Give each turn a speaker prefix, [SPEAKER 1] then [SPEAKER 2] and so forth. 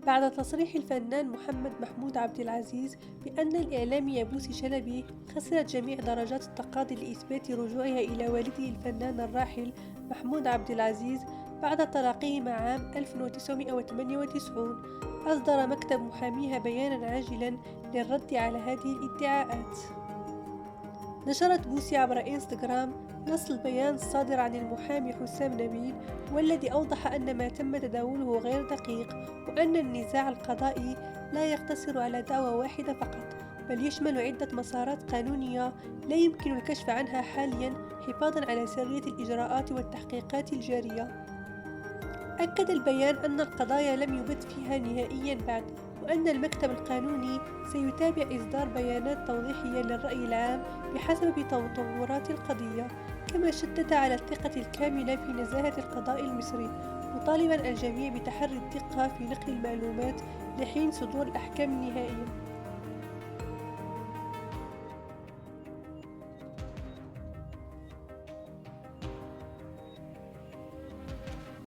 [SPEAKER 1] بعد تصريح الفنان محمد محمود عبد العزيز بأن الإعلامية بوسي شلبي خسرت جميع درجات التقاضي لإثبات رجوعها إلى والده الفنان الراحل محمود عبد العزيز بعد تلاقيهما عام 1998، أصدر مكتب محاميها بيانًا عاجلًا للرد على هذه الادعاءات. نشرت بوسي عبر إنستغرام نص البيان الصادر عن المحامي حسام نبيل، والذي أوضح أن ما تم تداوله غير دقيق، وأن النزاع القضائي لا يقتصر على دعوى واحدة فقط، بل يشمل عدة مسارات قانونية لا يمكن الكشف عنها حاليا حفاظا على سرية الإجراءات والتحقيقات الجارية. أكد البيان أن القضايا لم يبت فيها نهائيًا بعد، وأن المكتب القانوني سيتابع إصدار بيانات توضيحية للرأي العام بحسب تطورات القضية، كما شدد على الثقة الكاملة في نزاهة القضاء المصري، مطالبًا الجميع بتحري الدقة في نقل المعلومات لحين صدور الأحكام النهائية.